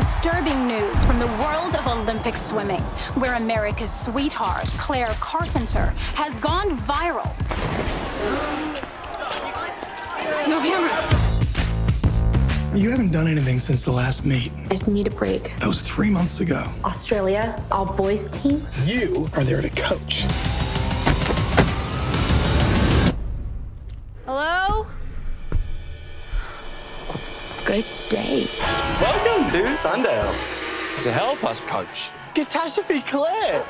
Disturbing news from the world of Olympic swimming, where America's sweetheart, Claire Carpenter, has gone viral. No cameras. You haven't done anything since the last meet. I just need a break. That was 3 months ago. Australia, all boys team. You are there to coach. Hello? Good day. Welcome to Sundale. To help us coach, Catastrophe Claire.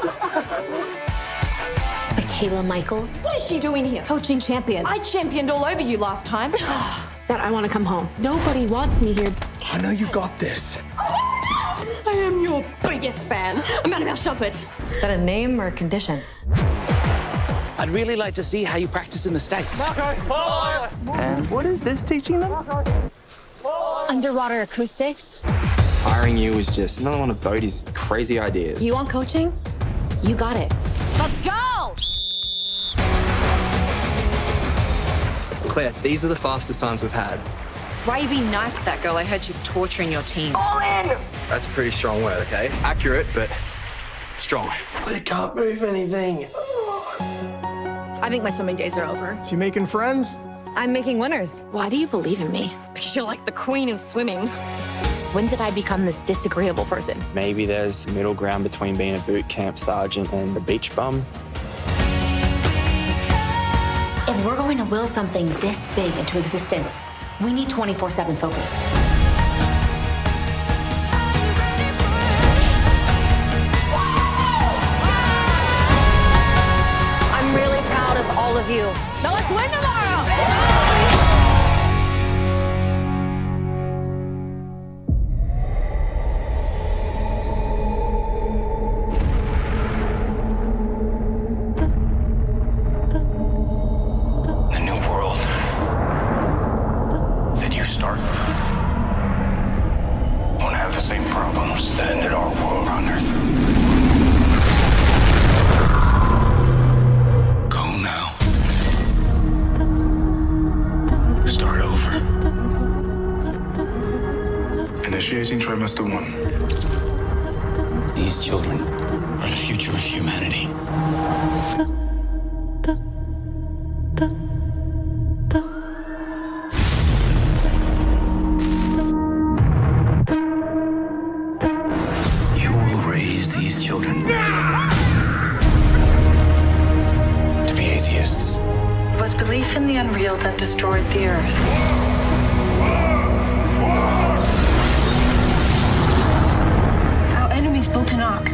Michaela Michaels. What is she doing here? Coaching champions. I championed all over you last time. Dad, I want to come home. Nobody wants me here. I know you got this. I am your biggest fan. I'm out of our Shuppet. Is that a name or a condition? I'd really like to see how you practice in the States. And what is this teaching them? Underwater acoustics. Hiring you was just another one of Bodhi's crazy ideas. You want coaching? You got it. Let's go! Claire, these are the fastest times we've had. Why are you being nice to that girl? I heard she's torturing your team. That's a pretty strong word, okay? Accurate, but strong. They can't move anything. I think my swimming days are over. So you making friends? I'm making winners. Why do you believe in me? Because you're like the queen of swimming. When did I become this disagreeable person? Maybe there's middle ground between being a boot camp sergeant and a beach bum. If we're going to will something this big into existence, we need 24/7 focus. I'm really proud of all of you. Now let's win tomorrow! The new world that you start won't have the same problems that ended our world on Earth. Go now. Start over. Initiating trimester 1. These children are the future of humanity. You will raise these children to be atheists. It was belief in the unreal that destroyed the earth. Our enemies built an ark,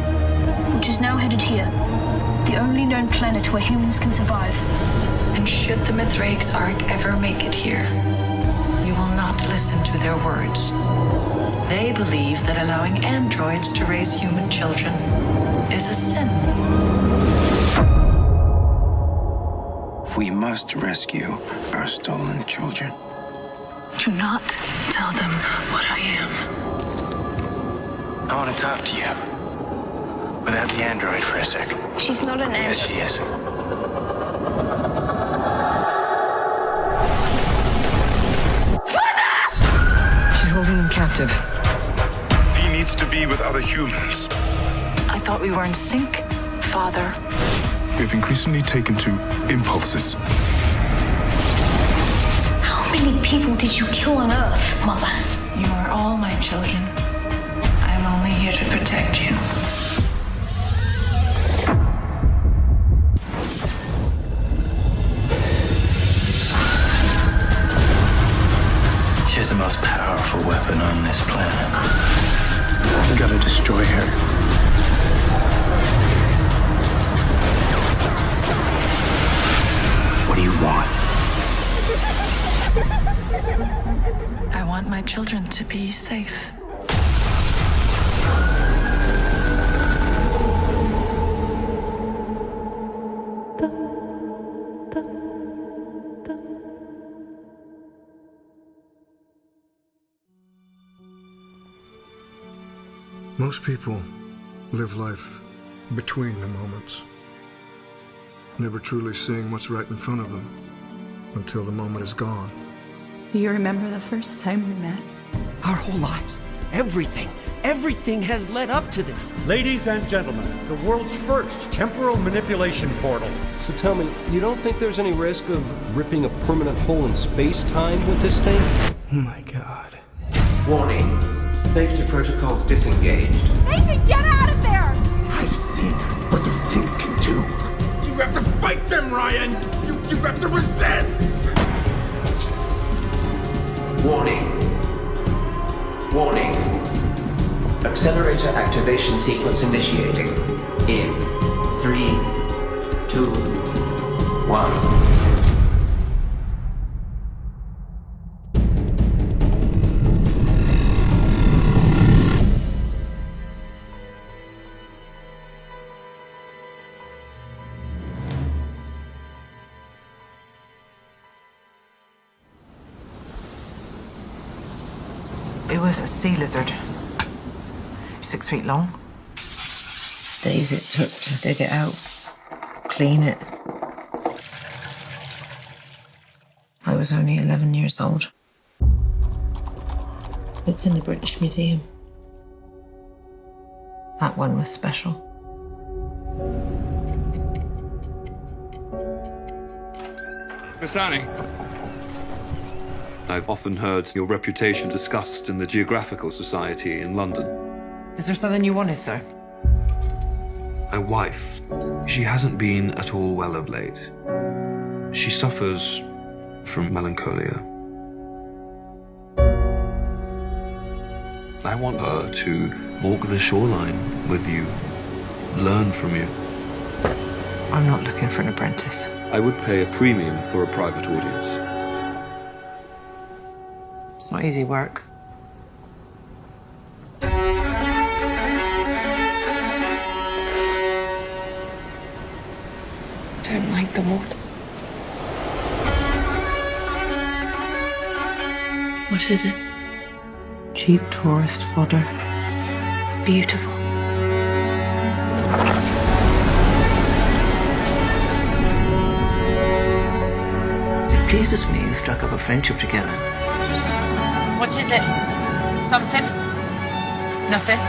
which is now headed here. The only known planet where humans can survive. And should the Mithrake's ark ever make it here, you will not listen to their words. They believe that allowing androids to raise human children is a sin. We must rescue our stolen children. Do not tell them what I am. I want to talk to you. Without the android for a sec. She's not an Yes, she is. She's holding him captive. He needs to be with other humans. I thought we were in sync, Father. We've increasingly taken to impulses. How many people did you kill on Earth, Mother? You are all my children. I'm only here to protect you. She's the most powerful weapon on this planet. We gotta destroy her. What do you want? I want my children to be safe. Most people live life between the moments, never truly seeing what's right in front of them until the moment is gone. Do you remember the first time we met? Our whole lives, Everything has led up to this. Ladies and gentlemen, the world's first temporal manipulation portal. So tell me, you don't think there's any risk of ripping a permanent hole in space-time with this thing? Oh my god. Warning. Safety protocols disengaged. Nathan, get out of there! I've seen what those things can do. You have to fight them, Ryan! You have to resist! Warning. Warning. Accelerator activation sequence initiating. In 3, 2, 1. It was a sea lizard. 6 feet long. Days it took to dig it out, clean it. I was only 11 years old. It's in the British Museum. That one was special. Miss Annie. I've often heard your reputation discussed in the Geographical Society in London. Is there something you wanted, sir? My wife, she hasn't been at all well of late. She suffers from melancholia. I want her to walk the shoreline with you, learn from you. I'm not looking for an apprentice. I would pay a premium for a private audience. It's not easy work. Don't like the water. What is it? Cheap tourist fodder. Beautiful. It pleases me you've struck up a friendship together. What is it? Something? Nothing?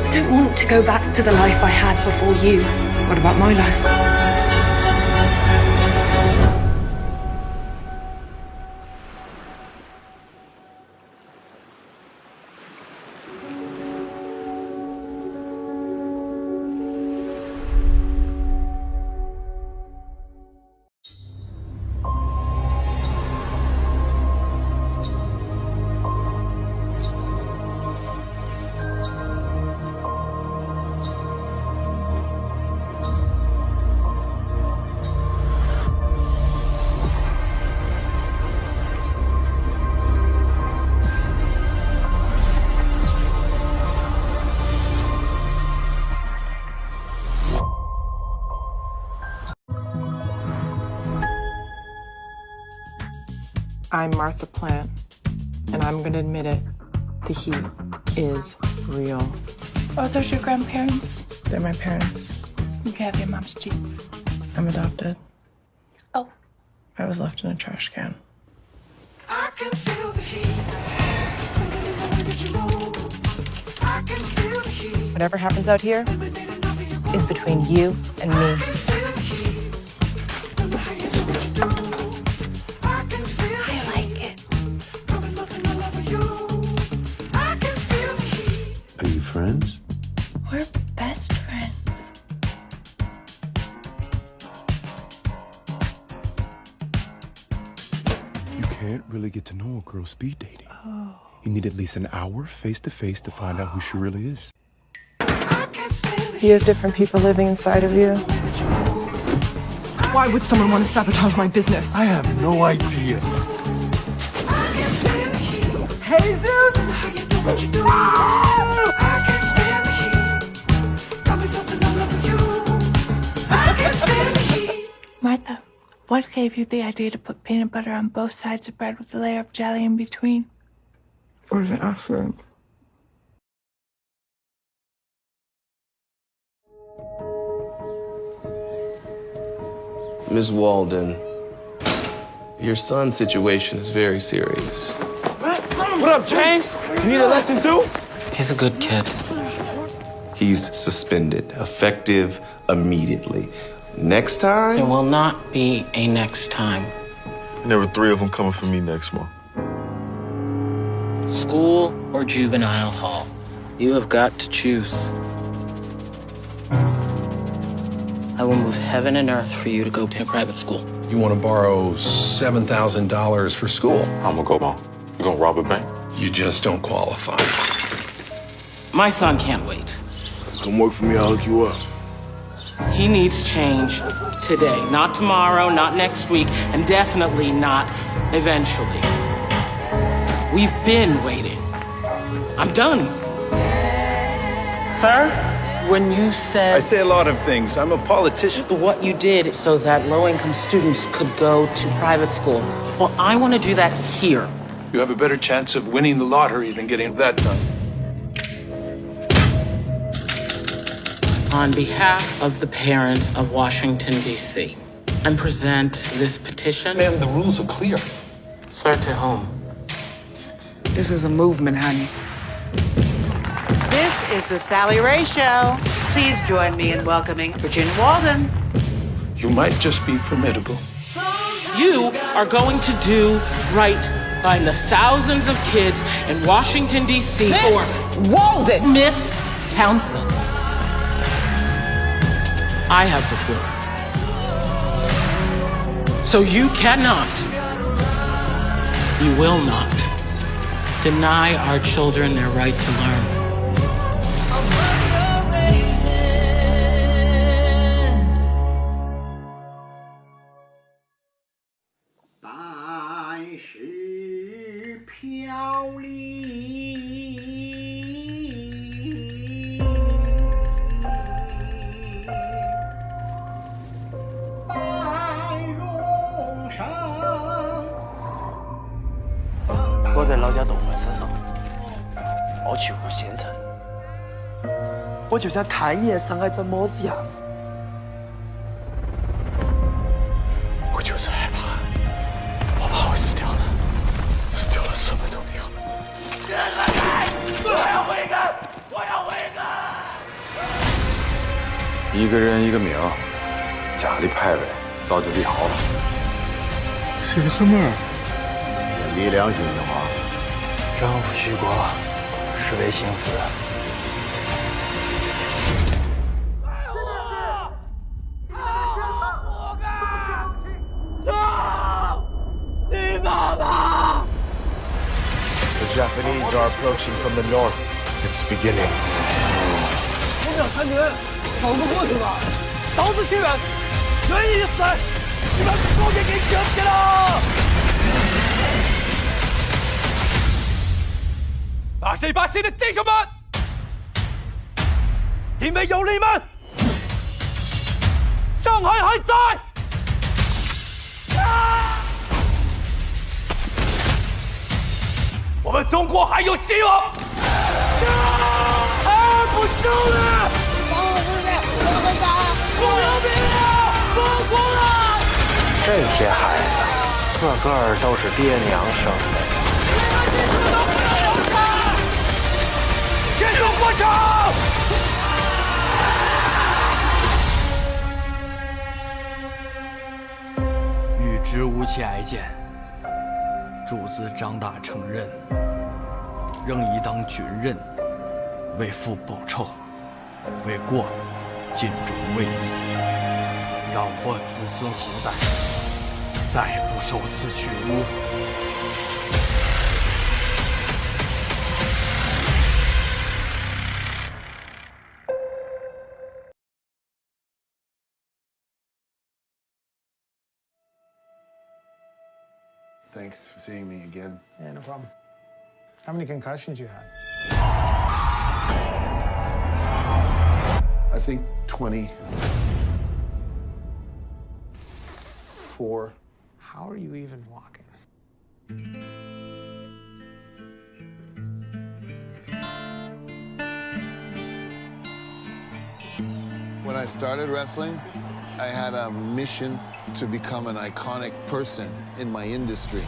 I don't want to go back to the life I had before you. What about my life? I'm Martha Plant, and I'm gonna admit it, the heat is real. Are those your grandparents? They're my parents. You can have your mom's cheeks. I'm adopted. Oh. I was left in a trash can. I can feel the heat. I can feel the heat. Whatever happens out here is between you and me. Are you friends? We're best friends. You can't really get to know a girl speed dating. Oh. You need at least an hour face-to-face to find out who she really is. You have different people living inside of you. Why would someone want to sabotage my business? I have no idea. Jesus! Martha, What gave you the idea to put peanut butter on both sides of bread with a layer of jelly in between? It was an accident. Ms. Walden, your son's situation is very serious. What up, James? You need a lesson too? He's a good kid. He's suspended, effective immediately. Next time? There will not be a next time. And there were 3 of them coming for me next month. School or juvenile hall. You have got to choose. I will move heaven and earth for you to go to a private school. You want to borrow $7,000 for school? I'm gonna go wrong. You gonna rob a bank? You just don't qualify. My son can't wait. Come work for me, I'll hook you up. He needs change today, not tomorrow, not next week, and definitely not eventually. We've been waiting. I'm done. Sir, when you said... I say a lot of things. I'm a politician. What you did so that low-income students could go to private schools. Well, I want to do that here. You have a better chance of winning the lottery than getting that done. On behalf of the parents of Washington, D.C., and present this petition... Ma'am, the rules are clear. Sir, to whom? This is a movement, honey. This is the Sally Ray Show. Please join me in welcoming Virginia Walden. You might just be formidable. You are going to do right by the thousands of kids in Washington, D.C. Miss Walden! Miss Townsend. I have the floor. So you cannot, you will not, deny our children their right to learn.我在老家懂过思想，我去过县城，我就想看一眼上海长么子样。我就是害怕，我怕会死掉的，死掉了什么都没有。我要悔改，我要悔改。一个人一个命，家里牌位早就立好了。是个什么？理良心的话，丈夫许过，是为情死。你妈妈 The Japanese are approaching from the north. It's beginning. 我们要参军，跑不过去了。刀子起源，愿意死，你们都给整起了。80的弟兄们，因为有你们，上海还在。我们中国还有希望。不输了！保护世界，我们打！不能比了，不服了！这些孩子，个个都是爹娘生的。结束过程！欲知无其哀见，主子长大成人，仍宜当军人，为父报仇，为国尽忠为义，让我子孙后代再不受此屈辱。Thanks for seeing me again. Yeah, no problem. How many concussions you had? I think 20. before. How are you even walking? When I started wrestling, I had a mission to become an iconic person in my industry.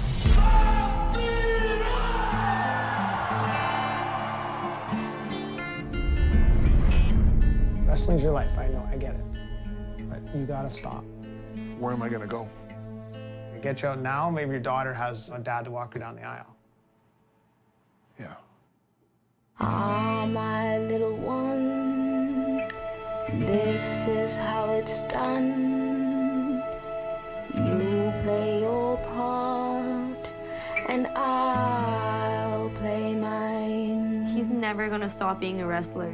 Wrestling's your life, I know, I get it. But you gotta stop. Where am I gonna go? We get you out now, maybe your daughter has a dad to walk her down the aisle. Yeah. Ah, my little one, this is how it's done. You play your part, and I'll play mine. He's never gonna stop being a wrestler,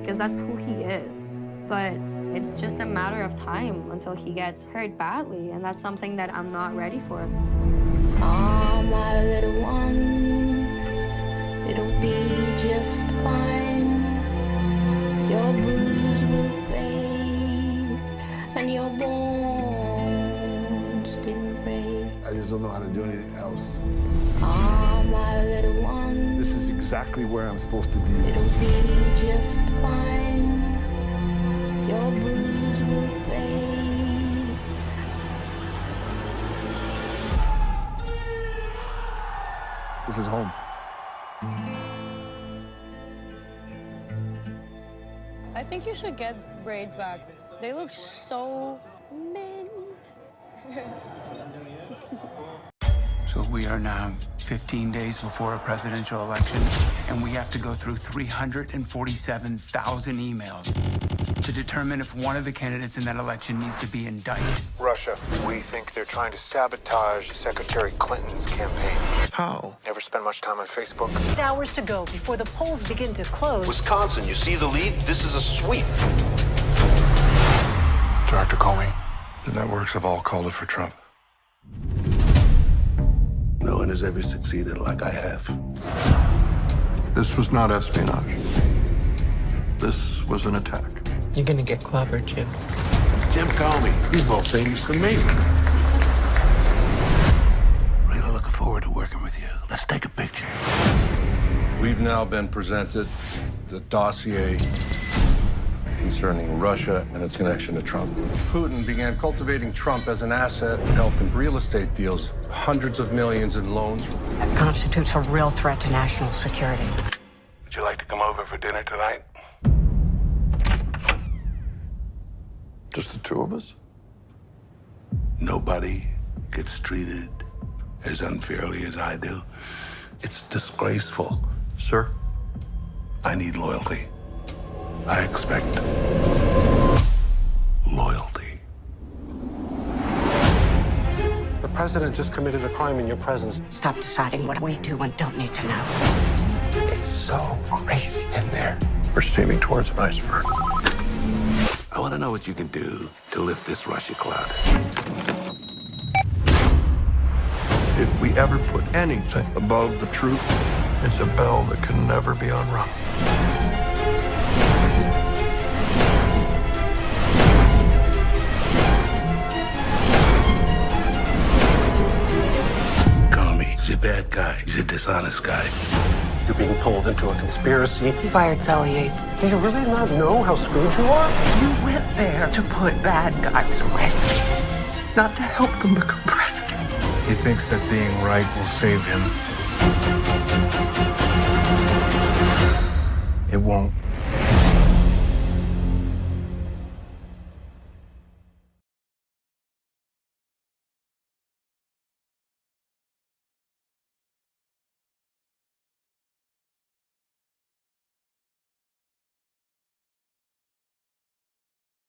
because that's who he is. But it's just a matter of time until he gets hurt badly, and that's something that I'm not ready for. Ah, my little one, it'll be just fine. Your bruise will fade, and your bones didn't break. I just don't know how to do anything else. Ah, my little one, This is exactly where I'm supposed to be. it'll be just fine. Your bruise will fade. This is home. I think you should get braids back. They look so mint. So we are now 15 days before a presidential election, and we have to go through 347,000 emails to determine if one of the candidates in that election needs to be indicted. Russia. We think they're trying to sabotage Secretary Clinton's campaign. How? Never spend much time on Facebook. Hours to go before the polls begin to close. Wisconsin, you see the lead? This is a sweep. Dr. Comey. The networks have all called it for Trump. No one has ever succeeded like I have. This was not espionage. This was an attack. You're gonna get clobbered, Jim. Jim Comey, he's more famous than me. Really looking forward to working with you. Let's take a picture. We've now been presented the dossier concerning Russia and its connection to Trump. Putin began cultivating Trump as an asset and helped in real estate deals, hundreds of millions in loans. That constitutes a real threat to national security. Would you like to come over for dinner tonight? Just the two of us? Nobody gets treated as unfairly as I do. It's disgraceful. Sir? I need loyalty. I expect loyalty. The president just committed a crime in your presence. Stop deciding what we do and don't need to know. It's so crazy in there. We're steaming towards an iceberg. I want to know what you can do to lift this Russia cloud. If we ever put anything above the truth, it's a bell that can never be unrung. He's a bad guy. He's a dishonest guy. You're being pulled into a conspiracy. You fired Sally Yates. Do you really not know how screwed you are? You went there to put bad guys away, not to help them become president. He thinks that being right will save him. It won't.